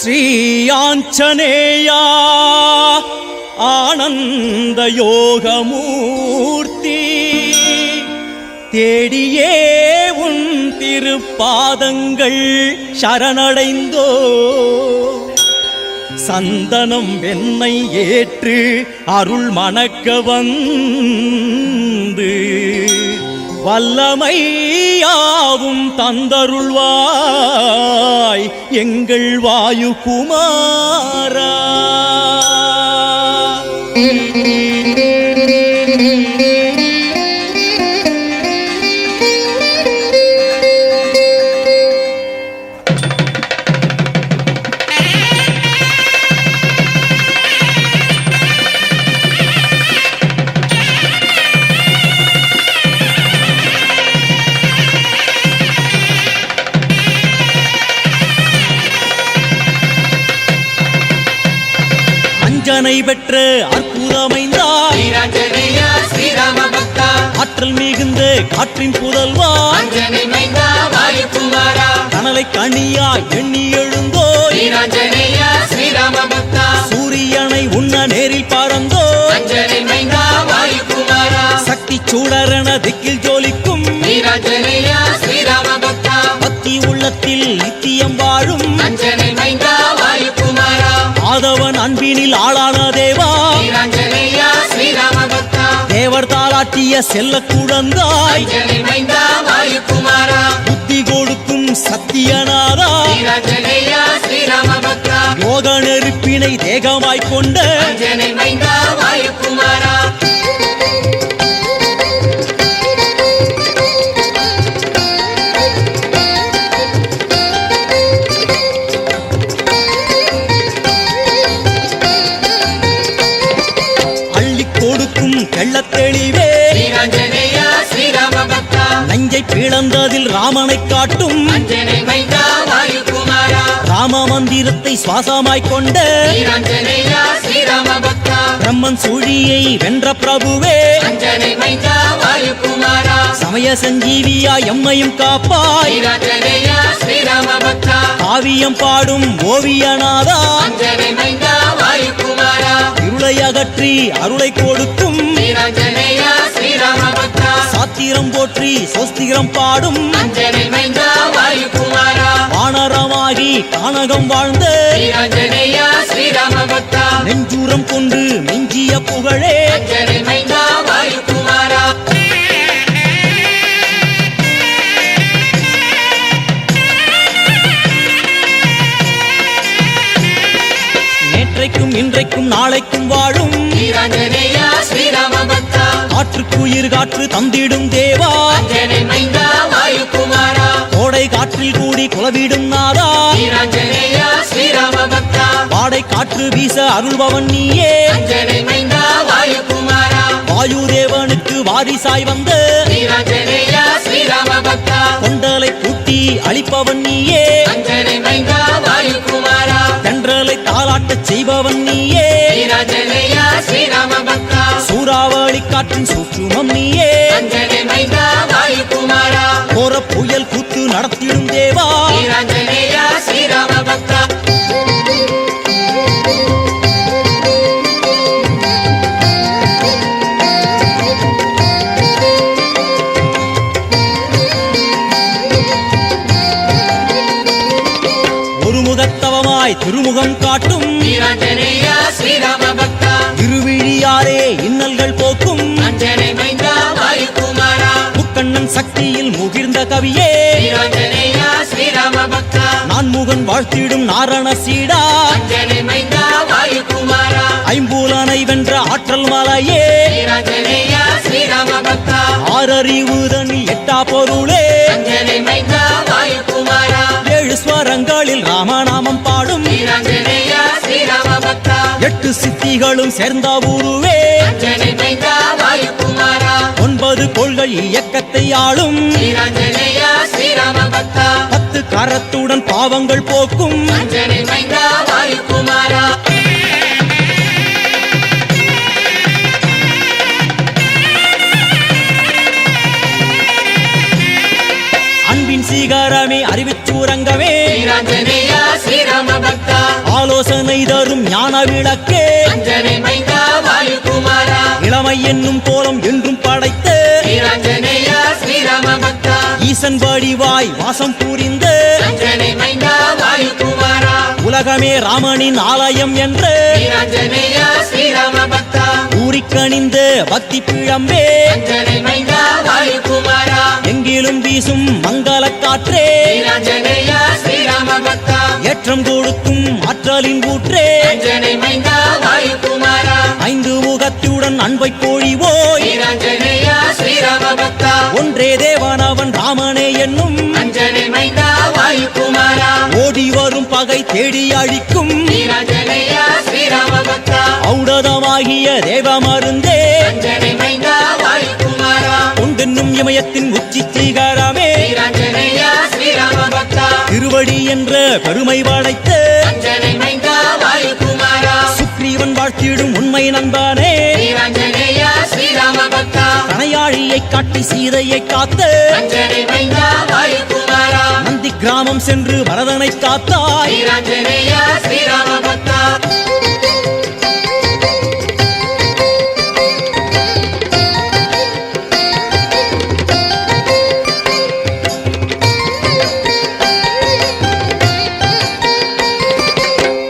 ஸ்ரீ ஆஞ்சநேயா ஆனந்த யோகமூர்த்தி தேடியே உன் திருப்பாதங்கள் சரணடைந்தோ சந்தனம் வெண்ணை ஏற்று அருள் மணக்க வந்து வல்லமையாவும் தந்தருள்வாய் எங்கள் வாயு குமாரா. அஞ்சனை பெற்ற அற்புதமைந்தார் ஆற்றல் மிகுந்த காற்றின் புதல்வா கனலை கனியா எண்ணி எழுந்தோ சூரியனை உண்ண நேரில் பறந்தோ சக்தி சூடரென திக்கில் ஜோலிக்கும் பக்தி உள்ளத்தில் நித்தியம் வாழும் ஆதவன் அன்பினில் ஆளான தேவா தேவர் தாளாட்டிய செல்ல குழந்தாய் புத்தி கொடுக்கும் சத்தியநாதா யோக நெருப்பினை தேகமாய்க் கொண்ட தெளிவே நஞ்சை பிளந்ததில் ராமனை காட்டும் ராம மந்திரத்தை சுவாசமாய்க் கொண்ட பிரம்மன் சூழியை வென்ற பிரபுவே சமய சஞ்சீவியா எம்மையும் காப்பாய் காவியம் பாடும் ஓவியநாதா இருளை அகற்றி அருளை கொடுக்கும் சாத்திரம் போற்றி சோஸ்திரம் பாடும் வானரமாகி கானகம் வாழ்ந்த நெஞ்சூரம் கொண்டு மிஞ்சிய புகழே நேற்றைக்கும் இன்றைக்கும் நாளைக்கும் வாழும் காற்றுக்குயிர் காற்று தந்திடும் தேவா கோடை காற்றில் கூடி குலவிடும் நாதா வாடை காற்று வீச அருள்பவன் நீயே வாயு தேவனுக்கு வாரிசாய் வந்த கொண்டலை கூட்டி அழிப்பவன் நீயே தென்றலை தாளாட்டச் செய்பவன் நீயே சூறாவளி காற்றின் சூற்றுமம் நீயே கோர புயல் கூத்து நடத்திடும் தேவா ஒருமுகத்தவமாய் திருமுகம் காட்டும் திருவிழியாரே இன்னல்கள் போக்கும் முக்கண்ணன் சக்தியில் முகிர்ந்த கவியே நான்முகன் வாழ்த்திடும் நாரண சீடா ஐம்பூலனை வென்ற ஆற்றல் மலையே ஆறறிவுதனி எட்டா பொருளே ஏழு ஸ்வரங்களில் ராமநாமம் பாடும் எட்டு சித்திகளும் சேர்ந்த உருவே 9 கொள்கை இயக்கத்தை ஆளும் 10 கரத்துடன் பாவங்கள் போக்கும் அன்பின் சீகாரமே அறிவிச்சூரங்கமே ஸ்ரீராஞ்சனேயா ஸ்ரீராம பக்தா ஆலோசனை தரும் ஞான விளக்கே அஞ்சனை மைந்தா வாயுகுமாரா இளமை என்னும் கோலம் என்றும் படைத்த வீராஞ்சனேயா ஸ்ரீராம பக்தா ஈசன் வடிவாய் வாசம் புரிந்த அஞ்சனை மைந்தா வாயுகுமாரா உலகமே ராமனின் ஆலயம் என்ற வீராஞ்சனேயா ஸ்ரீராம பக்தா ஊரிக்கணிந்த பக்தி பிழம்பே அஞ்சனை மைந்தா வாயுகுமாரா எங்கிலும் வீசும் மங்கள காற்றே வீராஞ்சனேயா ஸ்ரீராம பக்தா ஏற்றம் கொடுக்கும் ஆற்றலின் ஊற்றே அஞ்சனை மைந்தா வாயுகுமாரா ஐந்து முகத்துடன் அன்பை பொழிவோய் வீராஞ்சனேயா ஸ்ரீராம பக்தா ஒன்றே தேவனவன் ராமனே என்னும் அஞ்சனை மைந்தா வாயுகுமாரா ஓடி வரும் பகை தேடி அழிக்கும் வீராஞ்சனேயா ஸ்ரீராம பக்தா ஔடதமாகிய தேவ மருந்தே அஞ்சனை மைந்தா வாயுகுமாரா கொண்டென்னும் இமயத்தின் உச்சி சிகரமே வீராஞ்சனேயா ஸ்ரீராம பக்தா திருவடி என்ற பெருமை படைத்த அஞ்சனை மைந்தா வாயுகுமாரா சுக்ரீவன் வாழ்த்திடும் உண்மை நண்பனே வீராஞ்சனேயா ஸ்ரீராம பக்தா கணையாழியை காட்டி சீதையை காத்த அஞ்சனை மைந்தா வாயுகுமாரா நந்தி கிராமம் சென்று பரதனை காத்தாய் வீராஞ்சனேயா ஸ்ரீராம பக்தா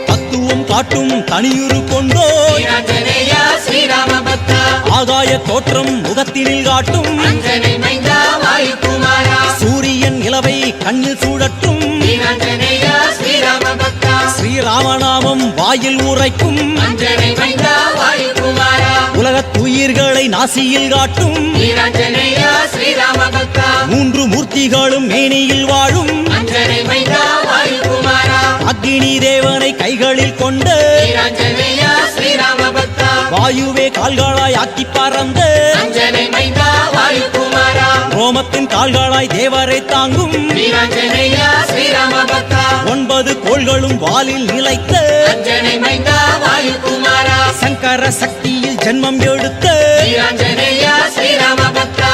தத்துவம் காட்டும் தனியுரு கொண்டோய் வீராஞ்சனேயா ஸ்ரீராம பக்தா ஆகாய தோற்றம் முகத்தினில் காட்டும் அஞ்சனை மைந்தா வாயுகுமாரா சூரியன் இலவை கண்ணில் சூடட்டும் வீராஞ்சனேயா ஸ்ரீராம பக்தா ஸ்ரீராமநாமம் வாயில் உரைக்கும் அஞ்சனை மைந்தா வாயுகுமாரா உலகத்துயிர்களை நாசியில் காட்டும் வீராஞ்சனேயா ஸ்ரீராம பக்தா மூன்று மூர்த்திகளும் மேனியில் வாழும் அஞ்சனை மைந்தா வாயுகுமாரா அக்னி தேவனை கைகளில் கொண்டு வீராஞ்சனேயா ஸ்ரீராம பக்தா வாயுவே கால்களாய் ஆக்கி பறந்த அஞ்சனை மைந்தா வாயுகுமாரா ரோமத்தின் கால்களாய் தேவரை தாங்கும் வீராஞ்சனேயா ஸ்ரீராம பக்தா 9 கோள்களும் வாலில் நிலைத்த அஞ்சனை மைந்தா வாயுகுமாரா சங்கர சக்தியில் ஜென்மம் எடுத்த வீராஞ்சனேயா ஸ்ரீராம பக்தா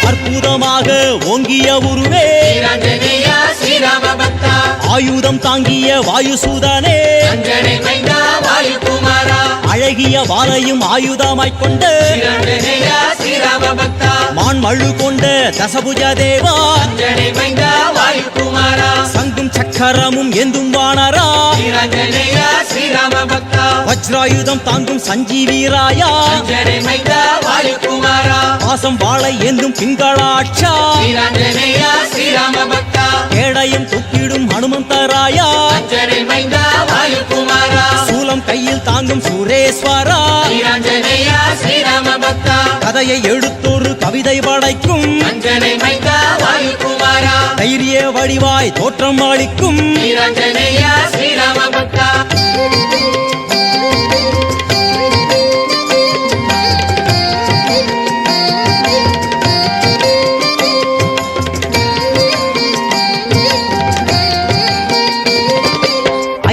அற்புதமாக ஓங்கிய உருவே வீராஞ்சனேயா ஸ்ரீராம பக்தா ஆயுதம் தாங்கிய வாயுசூதனே அஞ்சனை மைந்தா வாயுகுமாரா அழகிய வாளையும் ஆயுதமாய்க் கொண்ட வீராஞ்சனேயா ஸ்ரீராம பக்தா மான்மழு கொண்ட தசபுஜ தேவா அஞ்சனை மைந்தா வாயுகுமாரா சங்கும் சக்கரமும் ஏந்தும் வானரா வீராஞ்சனேயா ஸ்ரீராம பக்தா வஜ்ராயுதம் தாங்கும் சஞ்சீவீராயா அஞ்சனை மைந்தா வாயுகுமாரா பாசம் வாளை ஏந்தும் பிங்களாட்சா வீராஞ்சனேயா ஸ்ரீராம பக்தா கேடயம் தொக்கிடும் ஹனுமந்தராயா அஞ்சனை மைந்தா வாயுகுமாரா சூலம் கையில் தாங்கும் சுரேஸ்வரா வீராஞ்சனேயா ஸ்ரீராம பக்தா கதையை எடுத்தொரு கவிதை படைக்கும் அஞ்சனை மைந்தா வாயுகுமாரா தைரிய வடிவாய் தோற்றம் அளிக்கும் வீராஞ்சனேயா ஸ்ரீராம பக்தா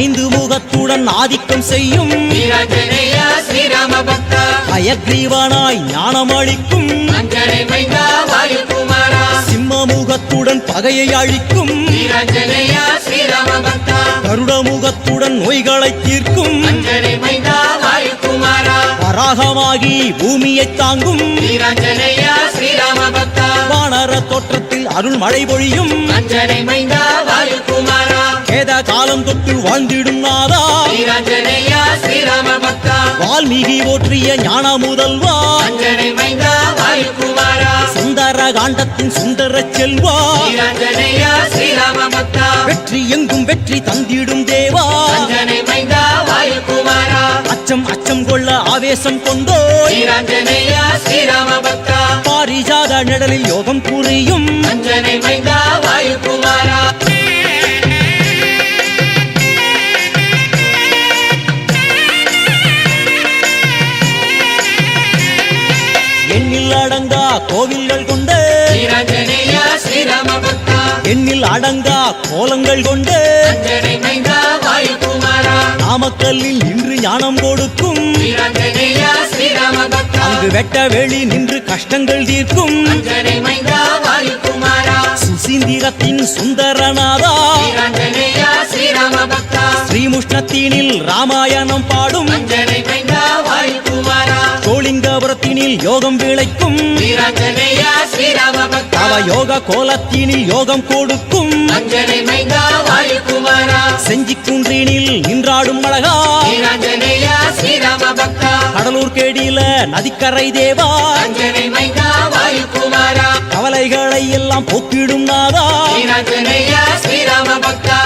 ஐந்து முகத்துடன் ஆதிக்கம் செய்யும் வீராஞ்சனேயா ஸ்ரீராம பக்தா அயக்ரீவனாய் ஞானம் அளிக்கும் அஞ்சனை மைந்தா வாயுகுமாரா சிம்ம முகத்துடன் பகையை அழிக்கும் வீராஞ்சனேயா ஸ்ரீராம பக்தா கருட முகத்துடன் நோய்களை தீர்க்கும் அஞ்சனை மைந்தா வாயுகுமாரா வராகமாகி பூமியை தாங்கும் வீராஞ்சனேயா ஸ்ரீராம பக்தா வானர தோற்றத்தில் அருள் மழை பொழியும் அஞ்சனை மைந்தா வாயுகுமாரா வேத காலம் தொட்டு வாழ்ந்திடும் நாதா வீராஞ்சனேயா ஸ்ரீராம பக்தா வால்மீகி ஓற்றிய ஞான முதல்வா அஞ்சனை மைந்தா வாயுகுமாரா சுந்தர காண்டத்தின் சுந்தர செல்வா வீராஞ்சனேயா ஸ்ரீராம பக்தா வெற்றி எங்கும் வெற்றி தந்திடும் தேவா அஞ்சனை மைந்தா வாயுகுமாரா அச்சம் அச்சம் கொள்ள ஆவேசம் கொண்டோய் வீராஞ்சனேயா ஸ்ரீராம பக்தா பாரிஜாத நிழலில் யோகம் புரியும் அஞ்சனை மைந்தா வாயுகுமாரா எண்ணில் அடங்கா கோவில்கள் கொண்ட வீராஞ்சனேயா ஸ்ரீராம பக்தா எண்ணில் அடங்கா கோலங்கள் கொண்ட அஞ்சனை மைந்தா வாயுகுமாரா நாமக்கல்லில் இன்று ஞானம் கொடுக்கும் வீராஞ்சனேயா ஸ்ரீராம பக்தா அங்கு வெட்ட வெளி நின்று கஷ்டங்கள் தீர்க்கும் அஞ்சனை மைந்தா வாயுகுமாரா சுசீந்திரத்தின் சுந்தரநாதா வீராஞ்சனேயா ஸ்ரீராம பக்தா ஸ்ரீமுஷ்ணத்தீனில் ராமாயணம் பாடும் அஞ்சனை மைந்தா வாயுகுமாரா சோளிங்கபுரத்தினில் யோகம் விளைக்கும் வீராஞ்சனேயா ஸ்ரீராம பக்தா அவ யோக கோலத்தீனில் யோகம் கொடுக்கும் அஞ்சனை மைந்தா வாயுகுமாரா செஞ்சிக்குன்றினில் நின்றாடும் அழகா வீராஞ்சனேயா ஸ்ரீராம பக்தா கடலூர் கேடியில நதிக்கரை தேவா அஞ்சனை மைந்தா வாயுகுமாரா கவலைகளை எல்லாம் போக்கிடும் நாதா வீராஞ்சனேயா ஸ்ரீராம பக்தா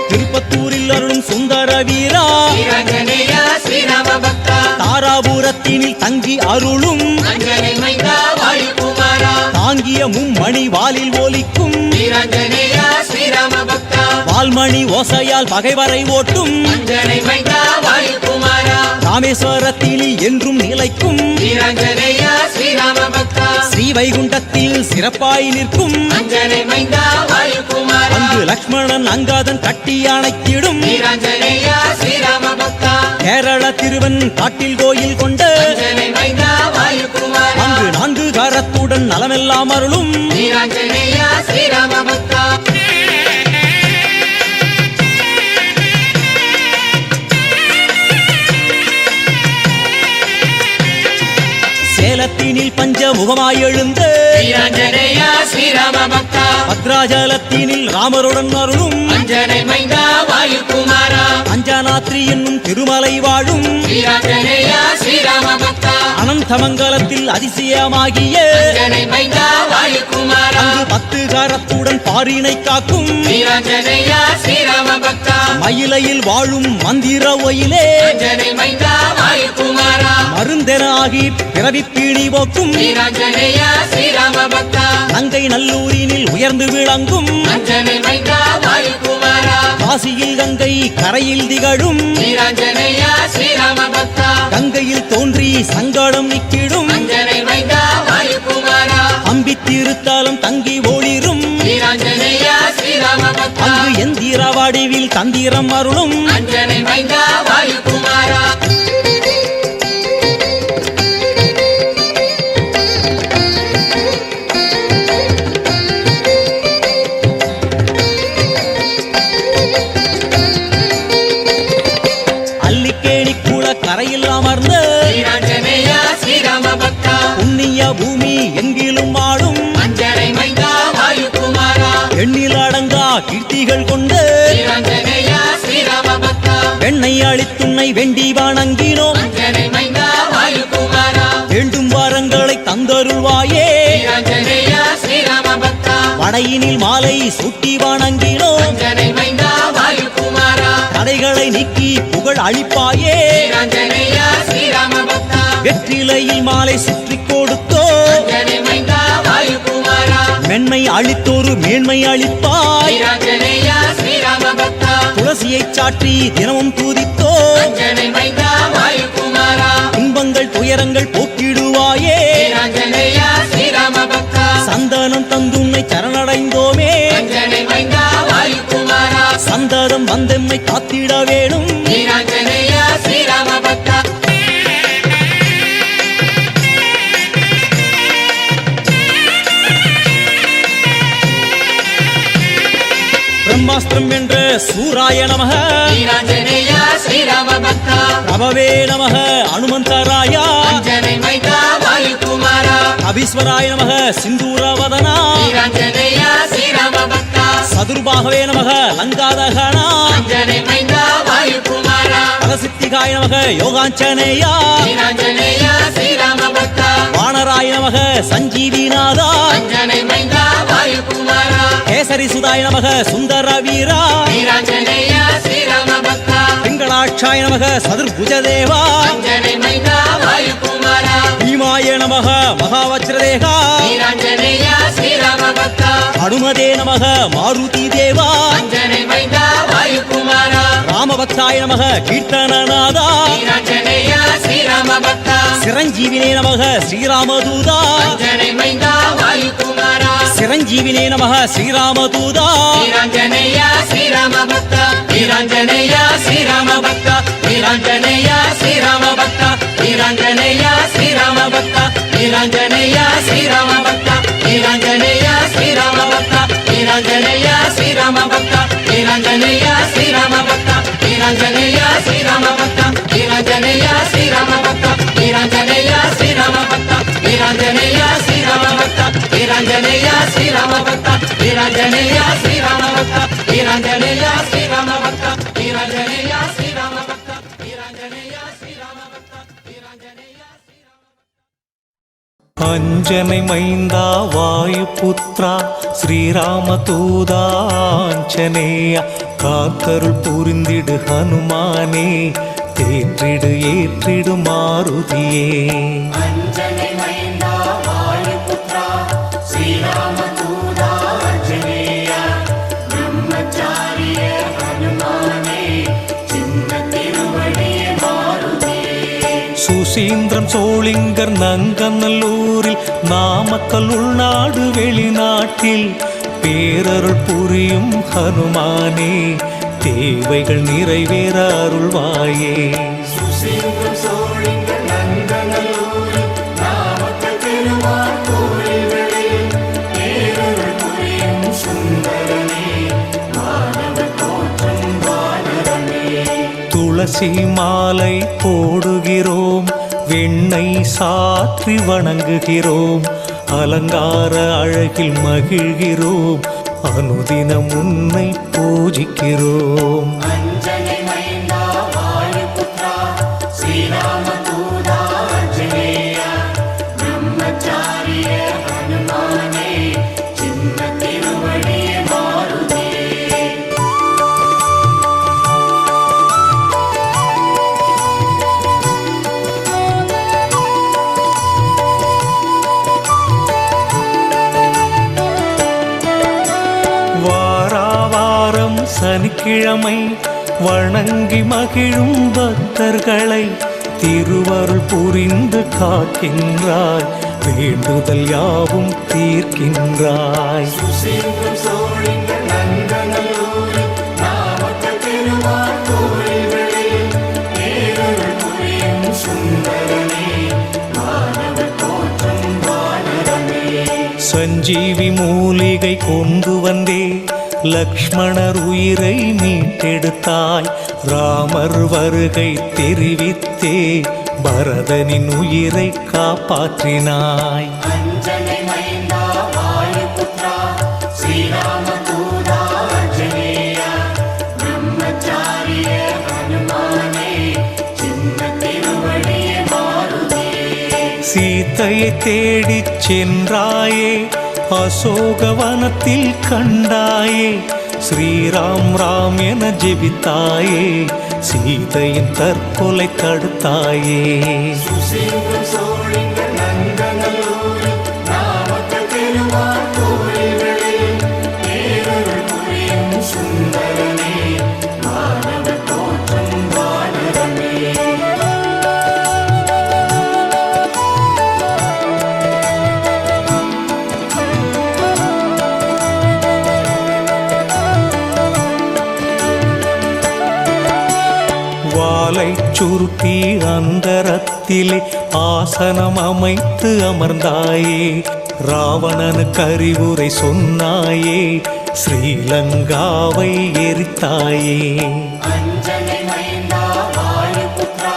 திருப்பத்தூரில் அருளும் சுந்தர வீரா வீராஞ்சனேயா ஸ்ரீராம பக்தா தாராபுரத்தினில் தங்கி அருளும் அஞ்சனை மைந்தா வாயுகுமாரா தாங்கிய மும்மணி வாலில் ஒலிக்கும் வீராஞ்சனேயா ஸ்ரீராம பக்தா வால்மணி ஓசையால் பகைவரை ஓட்டும் அஞ்சனை மைந்தா வாயுகுமாரா ராமேஸ்வரத்தினில் என்றும் நிலைக்கும் வீராஞ்சனேயா ஸ்ரீராம பக்தா ஸ்ரீவைகுண்டத்தில் சிறப்பாய் நிற்கும் அஞ்சனை மைந்தா வாயுகுமாரா அங்கு லக்ஷ்மணன் அங்காதன் கட்டி அணைத்திடும் வீராஞ்சனேயா ஸ்ரீராம பக்தா கேரள திருவன் காட்டில் கோயில் கொண்ட அஞ்சனை மைந்தா வாயுகுமாரா அங்கு 4 கரத்துடன் நலமெல்லாம் அருளும் வீராஞ்சனேயா ஸ்ரீராம பக்தா சேலத்தினில் பஞ்சமுகமாய் எழுந்த வீராஞ்சனேயா ஸ்ரீராம பக்தா பத்ராஜலத்தினில் ராமருடன் அருளும் அஞ்சனை மைந்தா வாயுகுமாரா அஞ்சனாத்ரி என்னும் திருமலை வாழும் வீராஞ்சனேயா ஸ்ரீராம பக்தா அனந்தமங்கலத்தில் அதிசயமாகிய அஞ்சனை மைந்தா வாயுகுமாரா அங்கு 10 கரத்துடன் பாரினை காக்கும் வீராஞ்சனேயா ஸ்ரீராம பக்தா மயிலையில் வாழும் மந்திர ஒயிலே அஞ்சனை மைந்தா வாயுகுமாரா மருந்தென ஆகி பிறவி பீடி போக்கும் வீராஞ்சனேயா ஸ்ரீராம பக்தா நங்கை நல்லூரினில் உயர்ந்து விளங்கும் அஞ்சனை மைந்தா வாயுகுமாரா காசியில் கங்கை கரையில் திகழும் வீராஞ்சனேயா ஸ்ரீராம பக்தா கங்கையில் தோன்றி சங்கடம் நிக்கிடும் அஞ்சனை மைந்தா வாயுகுமாரா அம்பி திருத்தாலம் தங்கி ஒளிரும் வீராஞ்சனேயா ஸ்ரீராம பக்தா அங்கு எந்திர வடிவில் தந்திரம் அருளும் அஞ்சனை மைந்தா வாயுகுமாரா அல்லிக்கேணி கூட கரையில் அமர்ந்த வீராஞ்சனேயா ஸ்ரீராம பக்தா புண்ணிய பூமி எங்கிலும் ஆடும் அஞ்சனை மைந்தா வாயுகுமாரா எண்ணில் அடங்கா கீர்த்திகள் கொண்ட வீராஞ்சனேயா ஸ்ரீராம பக்தா வெண்ணை அளித்துன்னை வேண்டி வணங்கினோம் அஞ்சனை மைந்தா வாயுகுமாரா வேண்டும் வாரங்களை தந்தருள்வாயே வீராஞ்சனேயா ஸ்ரீராம பக்தா படையினில் மாலை சுட்டி வணங்கினோம் அஞ்சனை மைந்தா வாயுகுமாரா தடைகளை நீக்கி புகழ் அளிப்பாயே வீராஞ்சனேயா ஸ்ரீராம பக்தா வெற்றிலையில் மாலை சுற்றி கொடுத்தோ அஞ்சனை மைந்தா வாயுகுமாரா மென்மை அளித்தோரு மேன்மை அளிப்பாய் வீராஞ்சனேயா ஸ்ரீராம பக்தா துளசியை சாற்றி தினமும் தூதித்தோ அஞ்சனை மைந்தா வாயுகுமாரா துன்பங்கள் துயரங்கள் போக்கிடுவாயே வீராஞ்சனேயா ஸ்ரீராம பக்தா சந்தனம் தந்துன்னை சரணடைந்தோமே அஞ்சனை மைந்தா வாயுகுமாரா சந்ததம் வந்தெம்மை காத்திட வேணும் வீராஞ்சனேயா ஸ்ரீராம பக்தா பிரம்மாஸ்திரம் என்ற சூராய நமக வீராஞ்சனேயா ஸ்ரீராம பக்தா பிரபவே நமக அனுமந்தராயா அஞ்சனை மைந்தா வாயுகுமாரா அபீஸ்வராய நமக சிந்தூரவதனா வீராஞ்சனேயா ஸ்ரீராம பக்தா சதுர்பாகவே நமக லங்காதகனா அஞ்சனை மைந்தா வாயுகுமாரா பலசித்திகாய நமக யோகாஞ்சனேயா வீராஞ்சனேயா ஸ்ரீராம பக்தா வானராய நமக சஞ்சீவிநாதா அஞ்சனை மைந்தா வாயுகுமாரா கேசரி சுதாய நமக சுந்தர வீரா வீராஞ்சனேயா ஸ்ரீராம பக்தா பிங்களாட்சாய நமக சதுர்புஜதேவா அஞ்சனை மைந்தா வாயுகுமாரா பீமாய நமக மகாவஜ்ரதேகா வீராஞ்சனேயா ஸ்ரீராம ஸ்ரீராம பக்தா ஹனுமதே நமக மாருதி தேவா அஞ்சனை மைந்தா வாயுகுமாரா ராமபக்தாய நமக கீர்த்தனநாதா வீராஞ்சனேய ஸ்ரீராம பக்தா சிரஞ்சீவினே நமக ஸ்ரீராமதூதா அஞ்சனை மைந்தா வாயுகுமாரா சிரஞ்சீவினே நமக ஸ்ரீராமதூதா வீராஞ்சனேய ஸ்ரீராம பக்தா வீராஞ்சனேய ஸ்ரீராம பக்தா வீராஞ்சனேய ஸ்ரீராம பக்தா வீராஞ்சனேய ஸ்ரீராம பக்தா வீராஞ்சனேய ஸ்ரீராம பக்தா வீராஞ்சனேய ஸ்ரீராம பக்தா வீராஞ்சனேய ஸ்ரீராம பக்தா வீராஞ்சனேய ஸ்ரீராம பக்தா வீராஞ்சனேய ஸ்ரீராம பக்தா வீராஞ்சனேய ஸ்ரீராம பக்தா வீராஞ்சனேய ஸ்ரீராம பக்தா வீராஞ்சனேய ஸ்ரீராம பக்தா வீராஞ்சனேய ஸ்ரீராம பக்தா வீராஞ்சனேய ஸ்ரீராம பக்தா வீராஞ்சனேய ஸ்ரீராம பக்தா வீராஞ்சனேய ஸ்ரீராம பக்தா வீராஞ்சனேய ஸ்ரீராம பக்தா வீராஞ்சனேய அஞ்சனை மைந்தா வாயுபுத்ரா ஸ்ரீராமதூதாஞ்சனேய காத்தருள் புரிந்திடு ஹனுமானே தேற்றிடு ஏற்றிடு மாருதியே அஞ்சனை மைந்தா வாயுபுத்ரா ஸ்ரீராமதூதா அஞ்சனேய பிரம்மச்சாரிய ஹனுமானே சின்ன திருவடியே மாருதியே சுசீந்திரம் சோளிங்கர் நங்கநல்லூரில் நாமக்கல் உள்நாடு வெளிநாட்டில் பேரருள் புரியும் ஹனுமானே தேவைகள் நிறைவேற அருள்வாயே சுசீந்திரம் சோழிங்கர் நங்கநல்லூரில் நாமக்கல் திருவார் கோயில்களில் பேரருள் புரியும் சுந்தரனே மாணவர் தோற்றம் வானரமே துளசி மாலை போடுகிறோம் வெண்ணெய் சாற்றி வணங்குகிறோம் அலங்கார அழகில் மகிழ்கிறோம் அனுதினம் உன்னை பூஜிக்கிறோம் அஞ்சனை மைந்தா வாயுபுத்ரா ஸ்ரீராமதூதா அஞ்சனேய பிரம்மச்சாரிய ஹனுமானே சின்ன திருவடியே மாருதியே வாராவாரம் சனிக்கிழமை வணங்கி மகிழும் பக்தர்களை திருவருள் புரிந்து காக்கின்றாய் வேண்டுதல் யாவும் தீர்க்கின்றாய் சுசீந்திரம் சோழிங்கர் நங்கநல்லூரில் நாமக்கல் திருவார் கோயில்களில் பேரருள் புரியும் சுந்தரனே மாணவர் தோற்றம் வானரமே சஞ்சீவி மூலிகை கொண்டு வந்தே லக்ஷ்மணர் உயிரை மீட்டெடுத்தாய் ராமர் வருகை தெரிவித்தே பரதனின் உயிரை காப்பாற்றினாய் அஞ்சனை மைந்தா வாயுபுத்ரா ஸ்ரீராமதூதா அஞ்சனேய பிரம்மச்சாரிய ஹனுமானே சின்ன திருவடியே மாருதியே சீதையை தேடிச் சென்றாயே அசோகவனத்தில் கண்டாயே ஸ்ரீராம் ராம் என ஜெபித்தாயே சீதையின் தற்கொலை தடுத்தாயே சுசீந்திரம் சோழிங்கர் நங்கநல்லூரில் நாமக்கல் திருவார் கோயில்களில் பேரருள் புரியும் சுந்தரனே மாணவர் தோற்றம் வானரமே வாலை சுருட்டி அந்தரத்திலே ஆசனம் அமைத்து அமர்ந்தாயே ராவணனுக்கு அறிவுரை சொன்னாயே ஸ்ரீலங்காவை எரித்தாயே அஞ்சனை மைந்தா வாயுபுத்ரா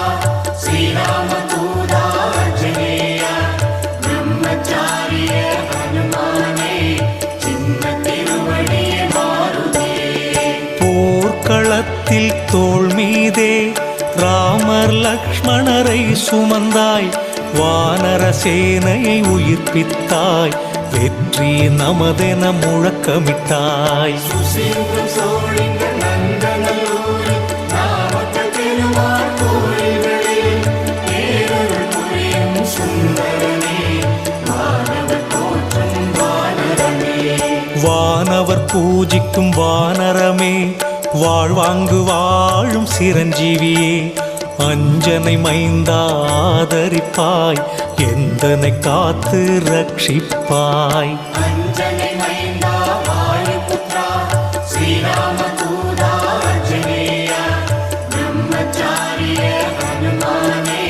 ஸ்ரீராமதூதா அஞ்சனேய பிரம்மச்சாரிய ஹனுமானே சின்ன திருவடியே மாருதியே போர்க்களத்தில் தோள் மீதே ராமர் லக்ஷ்மணரை சுமந்தாய் வானர சேனையை உயிர்ப்பித்தாய் வெற்றி நமதென முழக்கமிட்டாய் சுசீந்திரம் சோழிங்கர் நங்கநல்லூரில் நாமக்கல் திருவார் கோயில்களில் பேரருள் புரியும் சுந்தரனே மாணவர் தோற்றம் வானரமே பூஜிக்கும் வானரமே, வாழ்வாங்கு வாழும் சிரஞ்சீவியே, அஞ்சனை மைந்தா ஆதரிப்பாய், எந்தனை காத்து ரட்சிப்பாய். அஞ்சனை மைந்தா வாயுபுத்ரா ஸ்ரீராமதூதா ஆஞ்சநேய, பிரம்மச்சாரிய ஹனுமானே,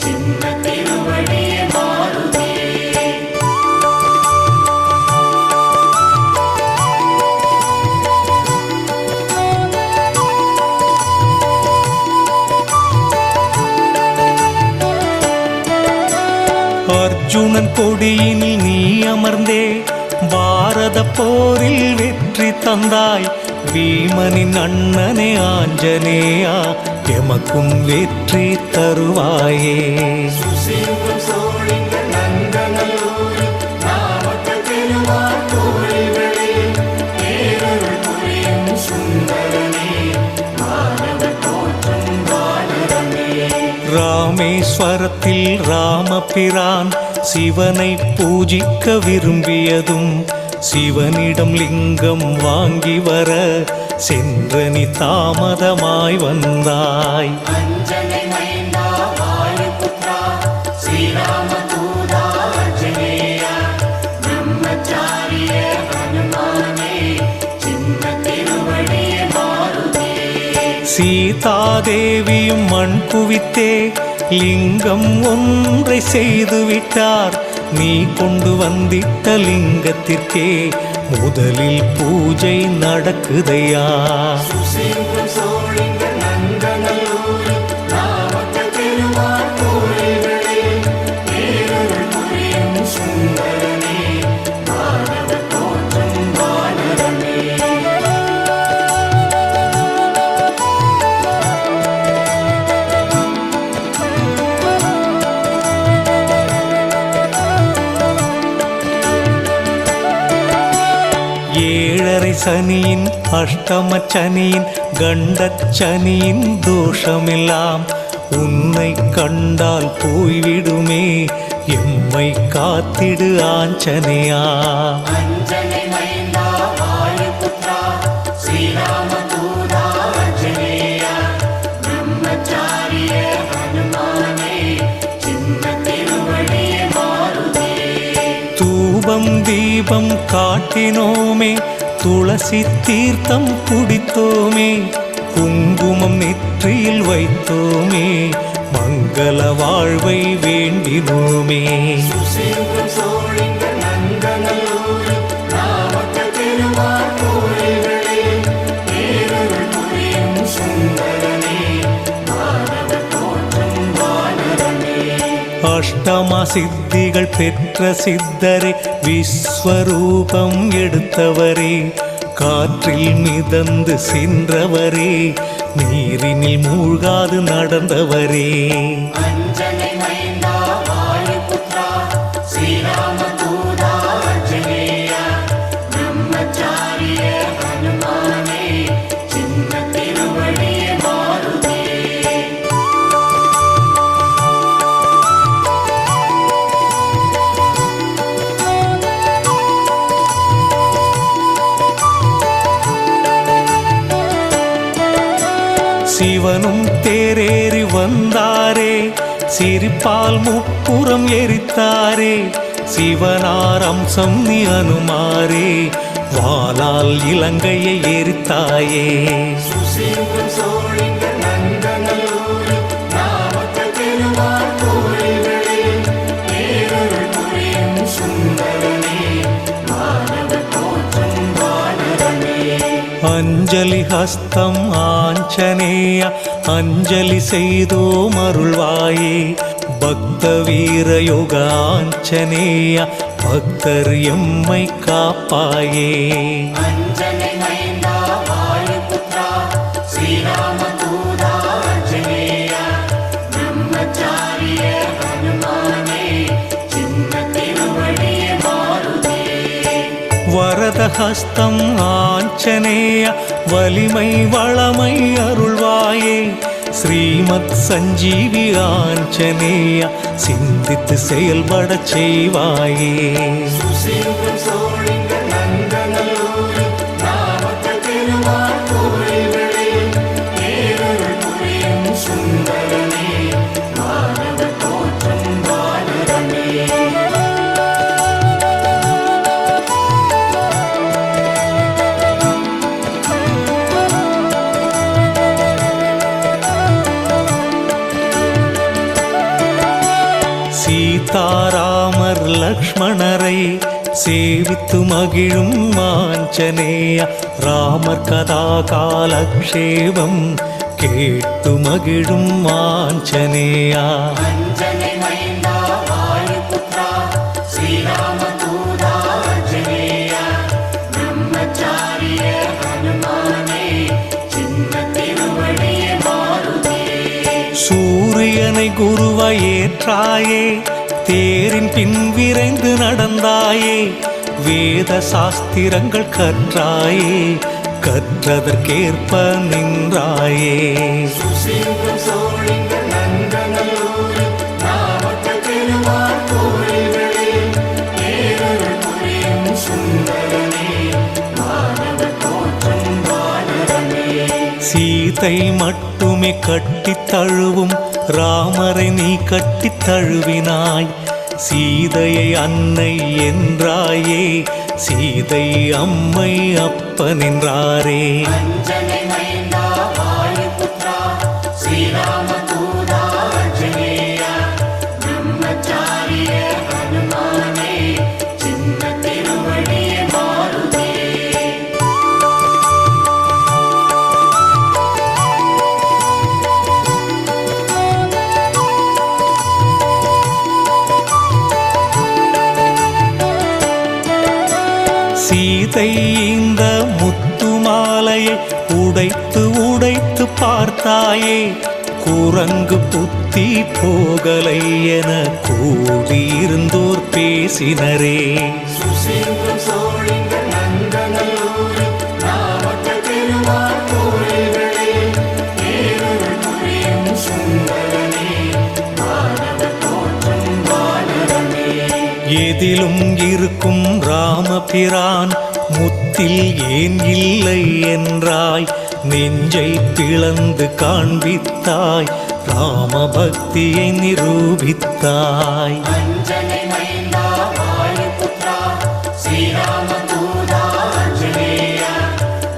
சின்ன திருவடியே மாருதியே. அர்ஜுனன் கொடியினில் நீ அமர்ந்தே, பாரத போரில் வெற்றி தந்தாய், பீமனின் அண்ணனே ஆஞ்சநேயா, எமக்கும் வெற்றி தருவாயே. சுசீந்திரம் சோழிங்கர் நந்தநல்லூரில், நாமக்கல் திருமால் கோயில்களில், பேரருள் புரியும் சுந்தரனே, மாணவர் தோற்றும் வானரமே. ராமேஸ்வரத்தில் ராமபிரான் சிவனை பூஜிக்க விரும்பியதும், சிவனிடம் லிங்கம் வாங்கி வர சென்றனி தாமதமாய் வந்தாய். அஞ்சனை மைந்தா வாயுபுத்ரா ஸ்ரீராமதூதா ஆஞ்சநேய, பிரம்மச்சாரிய ஹனுமானே, சின்ன திருவடியே மாருதியே. சீதாதேவியும் மண் குவித்தே லிங்கம் ஒன்றை செய்து விட்டார், நீ கொண்டு வந்திட்ட லிங்கத்திற்கே முதலில் பூஜை நடக்குதையா. சுசீந்திரம் சோழிங்கர் நந்தநல்லூரில், நாமக்கல் திருமால் கோயில்களில், பேரருள் புரியும் சுந்தரனே, மாணவர் தோற்றும் வானரமே. ஏழரை சனியின் அஷ்டம சனியின் கண்டச் சனியின் தோஷமெல்லாம் உன்னை கண்டால் போய்விடுமே, எம்மை காத்திடு ஆஞ்சநேயா. அஞ்சனை மைந்தா வாயுபுத்ரா ஸ்ரீராமதூதா ஆஞ்சநேய, பிரம்மச்சாரிய ஹனுமானே, சின்ன திருவடியே மாருதியே. தூபம் தீபம் காட்டினோமே, துளசி தீர்த்தம் குடித்தோமே, குங்குமம் நெற்றியில் வைத்தோமே, மங்கள வாழ்வை வேண்டினோமே. சுசீந்திரம் சோழிங்கர் நந்தநல்லூரில், நாமக்கல் திருமால் கோயில்களில், பேரருள் புரியும் சுந்தரனே, மாணவர் தோற்றும் வானரமே. அஷ்டமா சித்திகள் பெற்ற சித்தரே, விஸ்வரூபம் எடுத்தவரே, காற்றில் மிதந்து சென்றவரே, நீரினில் மூழ்காது நடந்தவரே. அஞ்சனை மைந்தா வாயுபுத்ரா ஸ்ரீராமதூதா ஆஞ்சநேய, பிரம்மச்சாரிய ஹனுமானே, சின்ன திருவடியே மாருதியே. சிவனும் தேரேறி வந்தாரே, சிரிப்பால் முப்புறம் எரித்தாரே, சிவனார் அம்சம் நீ அனுமாரே, வாளால் இலங்கையை எரித்தாயே. சுசீந்திரம் சோழிங்கர் நந்தநல்லூரில், நாமக்கல் திருமால் கோயில்களில், பேரருள் புரியும் சுந்தரனே, மாணவர் தோற்றும் வானரமே. அஞ்சலி ஹஸ்தம் ஆஞ்சநேய, அஞ்சலி செய்தோம் அருள்வாயே, பக்த வீர யோக ஆஞ்சநேய, பக்தர் எம்மை காப்பாயே. அஞ்சனை மைந்தா வாயுபுத்ரா ஸ்ரீராமதூதா ஆஞ்சநேய, பிரம்மச்சாரிய ஹனுமானே, சின்ன திருவடியே மாருதியே. வரத ஹஸ்தம் ஆஞ்சநேய, வலிமை வளமை அருள்வாயே, ஸ்ரீமத் சஞ்சீவி ஆஞ்சநேய, சிந்தித்து செயல்படச் செய்வாயே. சுசீந்திரம் சோழிங்கர் நந்தநல்லூரில், நாமக்கல் சீதாராமர் லக்ஷ்மணரை சேவித்து மகிழும் ஆஞ்சநேயா, ராமர் கதா காலக்ஷேபம் கேட்டு மகிழும் ஆஞ்சநேயா. அஞ்சனை மைந்தா வாயுபுத்ரா ஸ்ரீராமதூதா ஆஞ்சநேயா, பிரம்மச்சாரிய ஹனுமானே சின்ன திருவடியே மாருதியே. சூரியனை குருவாய் ஏற்றாயே, தேரின் பின் விரைந்து நடந்தாயே, வேத சாஸ்திரங்கள் கற்றாயே, கற்றதற்கேற்ப நின்றாயே. சுசீந்திரம் சோழிங்கள் நந்தநல்லூரில் நாமக்கல் பெருமாள் கோயில்களில் நேரருள் புரியும் சுந்தரனே, மாணவர் தோற்றம் வானரமே. சீதை மட்டுமே கட்டித் தழுவும் ராமரை நீ கட்டித் தழுவினாய், சீதையை அன்னை என்றாயே, சீதை அம்மை அப்பனென்றாரே. அஞ்சனை மைந்தா வாயுபுத்ரா ஸ்ரீராமதூதா ஆஞ்சநேயா, பிரம்மச்சாரிய ஹனுமானே சின்ன திருவடியே மாருதியே. சீதை இந்த முத்து மாலையை உடைத்து உடைத்து பார்த்தாயே, குரங்கு புத்தி போகலை என கூடியிருந்தோர் பேசினரே. சுசீந்திரம் சோழிங்கள் நந்தநல்லூரில் நாமக்கல் பெருமாள் கோயில்களில் நேரருள் புரியும் சுந்தரனே, மாணவர் தோற்றம் வானரமே. எதிலும் இருக்கும் ராமபிரான் முத்தில் ஏன் இல்லை என்றாய், நெஞ்சை பிளந்து காண்பித்தாய், ராமபக்தியை நிரூபித்தாய். அஞ்சனை மைந்தா வாயுபுத்ரா ஸ்ரீராமதூதா ஆஞ்சநேயா,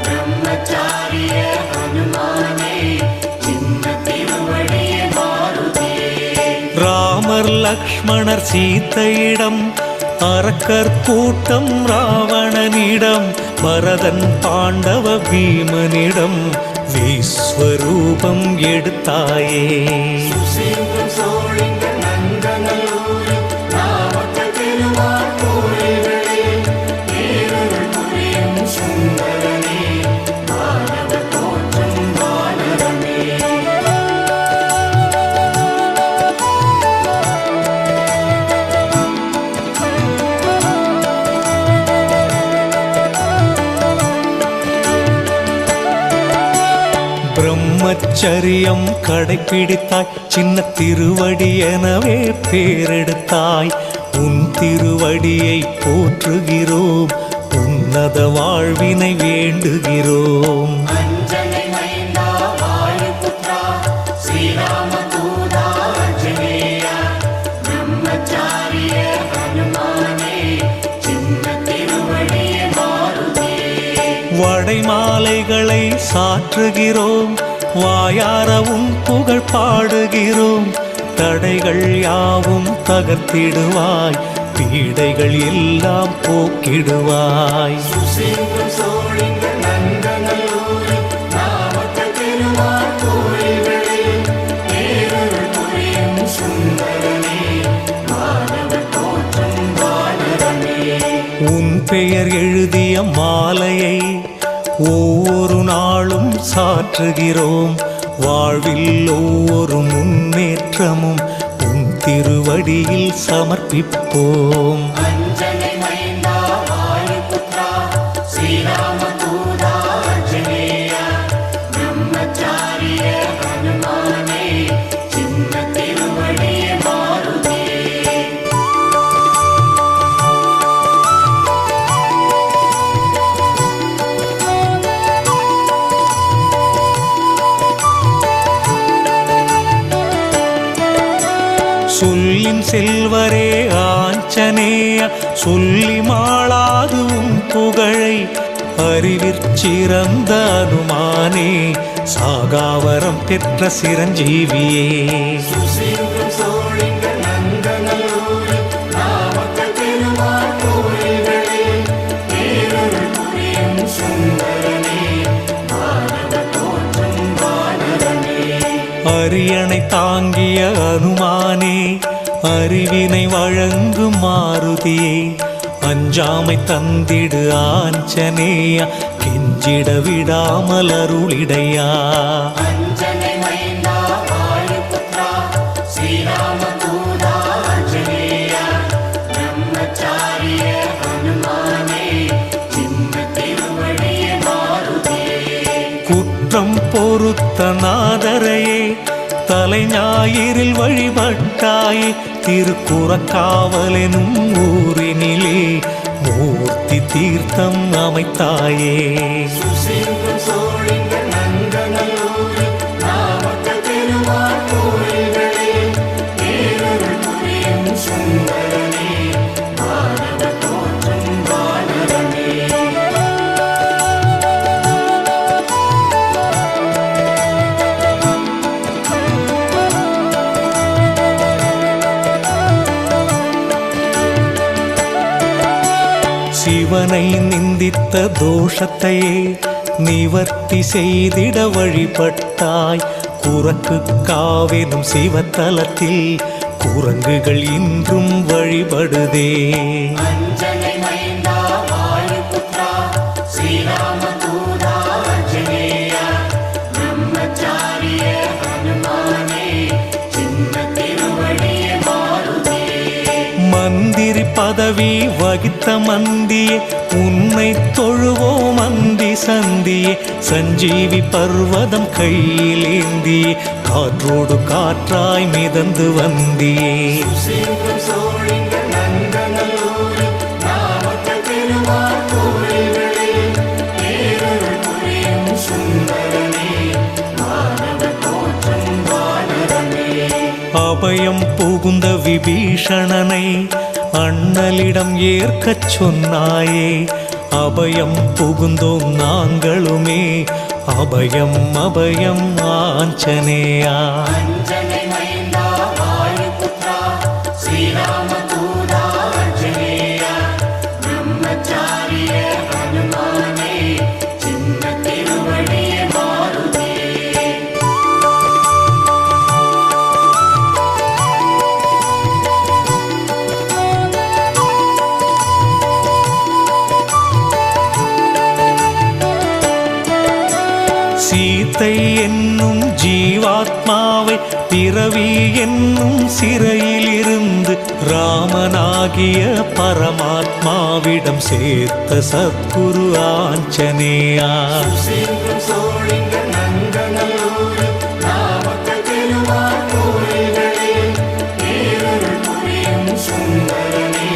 பிரம்மச்சாரிய ஹனுமானே சின்ன திருவடியே மாருதியே. ராமர் லக்ஷ்மணர் சீதையிடம், அரக்கர் கூட்டம் ராவணனிடம், பரதன் பாண்டவ பீமனிடம் விஸ்வரூபம் எடுத்தாயே. சுசீந்திரம் சோழிங்கள் நந்தநல்லூரில் நாமக்கல் பெருமாள் கோயில்களில் நேரருள் புரியும் சுந்தரனே, மாணவர் தோற்றம் வானரமே. பிரம்மச்சரியம் கடைப்பிடித்தாய், சின்ன திருவடி எனவே பேரெடுத்தாய், உன் திருவடியை போற்றுகிறோம், உன்னத வாழ்வினை வேண்டுகிறோம். அஞ்சனை மைந்தா வாயுபுத்ரா ஸ்ரீராமதூதா ஆஞ்சநேயா, பிரம்மச்சாரிய ஹனுமானே சின்ன திருவடியே மாருதியே. வடைமாலைகளை சாற்றுகிறோம், வாயாரவும் புகழ் பாடுகிறோம், தடைகள் யாவும் தகர்த்திடுவாய், பீடைகள் எல்லாம் போக்கிடுவாய். சுசீந்திரம் சோழிங்கள் நந்தநல்லூரில் நாமக்கல் பெருமாள் கோயில்களில் நேரருள் புரியும் சுந்தரனே, மாணவர் தோற்றம் வானரமே. உன் பெயர் எழுதிய மாலையை ஒவ்வொரு நாளும் சாற்றுகிறோம், வாழ்வில் ஒவ்வொரு முன்னேற்றமும் உன் திருவடியில் சமர்ப்பிப்போம். அஞ்சனை மைந்தா வாயுபுத்ரா ஸ்ரீராமதூதா ஆஞ்சநேயா, பிரம்மச்சாரிய ஹனுமானே சின்ன திருவடியே மாருதியே. சொல்லின் செல்வரே ஆஞ்சநேயா, சொல்லி மாளாது உன் புகழை, அறிவிற்சிறந்த அனுமானே, சாகாவரம் பெற்ற சிரஞ்சீவியே. சுசீந்திரம் சோழிங்கள் நந்தநல்லூரில் அரியணை தாங்கிய அனுமானே, அறிவினை வழங்கும் மாருதியே, அஞ்சாமை தந்திடு ஆஞ்சநேயா, கெஞ்சிட விடாமல் அருளிடையா. அஞ்சனை மைந்தா வாயுபுத்ரா ஸ்ரீராமதூதா ஆஞ்சநேயா, பிரம்மச்சாரிய ஹனுமானே, சின்ன திருவடியே மாருதியே. குற்றம் பொறுத்த நாதரையே, தலை ஞாயிறில் வழிபட்டாயே, திருக்குறக்காவலெனும் ஊரினிலே மூர்த்தி தீர்த்தம் அமைத்தாயே. சுசீந்திரம் சோழிங்கள் நங்கநல்லூரில் நாமக்கல் பெருமாள் கோயில்களில் பேரருள் புரியும் சுந்தரனே, மாதவ தோற்றம் வானரமே. சிவனை நிந்தித்த தோஷத்தையே நிவர்த்தி செய்திட வழிபட்டாய். குரக்கு காவெனும் சிவத்தலத்தில் குரங்குகள் இன்றும் வழிபடுதே. அஞ்சனை மைந்தா வாயுபுத்ரா ஸ்ரீராமதூதா ஆஞ்சநேயா, பிரம்மச்சாரிய ஹனுமானே, சின்ன திருவடியே மாருதியே. மந்திரி பதவி வகித்த மந்தியே, உன்னை தொழுவோம் அந்தி சந்தியே, சஞ்சீவி பர்வதம் கையிலேந்தியே, காற்றோடு காற்றாய் மிதந்து வந்தியே. சுசீந்திரம் சோழிங்கள் நங்கநல்லூரில் நாமக்கல் பெருமாள் கோயில்களில் பேரருள் புரியும் சுந்தரனே, மாதவ தோற்றம் வானரமே. அபயம் புகுந்த விபீஷணனை அண்ணலிடம் ஏற்கச் சொன்னாயே, அபயம் புகுந்தோம் நாங்களுமே, அபயம் அபயம் ஆஞ்சநேயா. அஞ்சனை மைந்தா வாயுபுத்ரா ஸ்ரீராமதூதா ஆஞ்சநேயா, பிரம்மச்சாரிய ஹனுமானே, சின்ன திருவடியே மாருதியே. சீத்தை என்னும் ஜீவாத்மாவை பிறவி என்னும் சிறையிலிருந்து ராமனாகிய பரமாத்மாவிடம் சேர்த்த சத்குரு ஆஞ்சநேயா. சுசீந்திரம் சோழிங்கள் நங்கநல்லூரில் நாமக்கல் பெருமாள் கோயில்களில் பேரருள் புரியும் சுந்தரனே,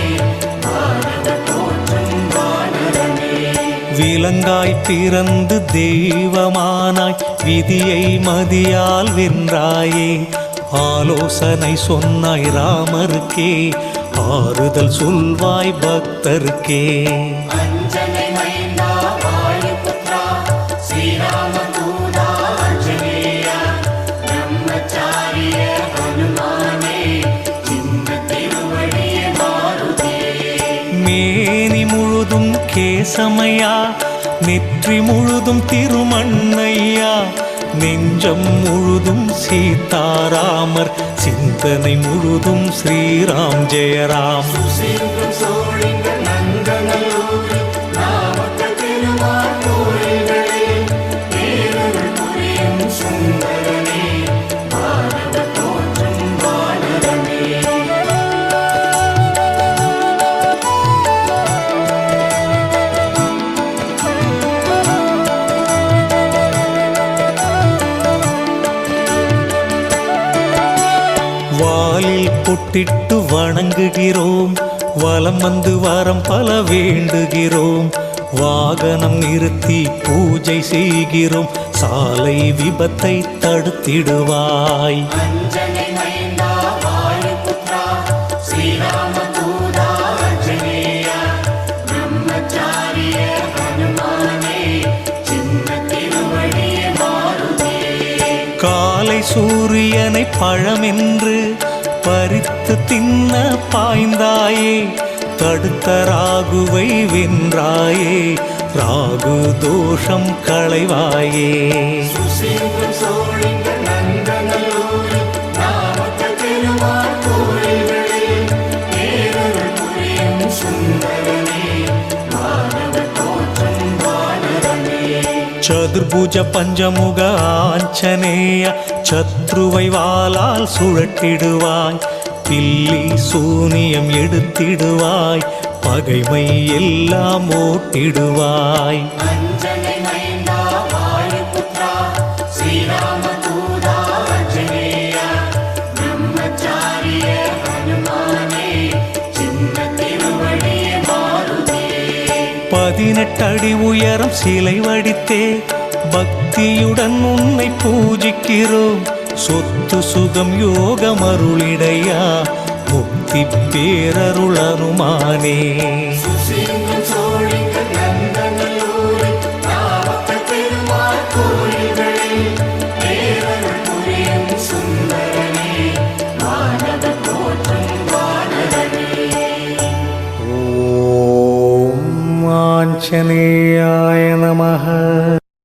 மாதவ தோற்றம் வானரமே. விலங்காய் பிறந்து தெய்வமானாய், விதியை மதியால் வென்றாயே, ஆலோசனை சொன்னாய் ராமருக்கே, ஆறுதல் சொல்வாய் பக்தருக்கே. அஞ்சனை மைந்தா வாயுபுத்ரா ஸ்ரீராமதூதா ஆஞ்சநேயா, பிரம்மச்சாரிய ஹனுமானே, சின்ன திருவடியே மாருதியே. மேனி முழுதும் கேசமையா, நெற்றி முழுதும் திருமண்ணையா, நெஞ்சம் முழுதும் சீதாராமர், சிந்தனை முழுதும் ஸ்ரீராம் ஜெயராம். சுசீந்திரம் சோழிங்கள் நங்கநல்லூரில் நாமக்கல் பெருமாள் கோயில்களில் பேரருள் புரியும் சுந்தரனே, மாதவ தோற்றம் வானரமே. வாலில் பொட்டிட்டு வணங்குகிறோம், வலம் வந்து வரம் பல வேண்டுகிறோம், வாகனம் நிறுத்தி பூஜை செய்கிறோம், சாலை விபத்தை தடுத்திடுவாய். அஞ்சனை மைந்தா வாயுபுத்ரா ஸ்ரீராமதூதா ஆஞ்சநேயா, பிரம்மச்சாரிய ஹனுமானே, சின்ன திருவடியே மாருதியே. காலை சூரியனை பழமென்று பறித்து தின்ன பாய்ந்தாயே, தடுத்த ராகுவை வென்றாயே, ராகு தோஷம் களைவாயே. சுசீந்திரம் சோழிங்கள் நங்கநல்லூரில் சதுர்பூஜ பஞ்சமுக ஆஞ்சநேய சத்ருவை வாளால் சுழட்டிடுவாய் பில்லி சூனியம் எடுத்திடுவாய் பகைமை எல்லாம் ஓட்டிடுவாய் அஞ்சனை மைந்தா வாயுபுத்ரா ஸ்ரீராமதூதா ஆஞ்சநேயா பிரம்மச்சாரிய ஹனுமானே சின்ன திருவடியே மாருதியே 18 அடி உயரம் சிலை வடித்தே பக்தியுடன் உன்னை பூஜிக்கிறோம் சொத்து சுகம் யோகம் அருளிடையா முக்தி பேரருள் அனுமானே சுசீந்திரன் சோழிங்கன் நந்தனல்லூரில் நாமக்கல் பெருமாள் கோயில்களில் தேவருள் புரியும் சுந்தரனே வானவர் போற்றும் வானரனே ஓம் ஆஞ்சநேய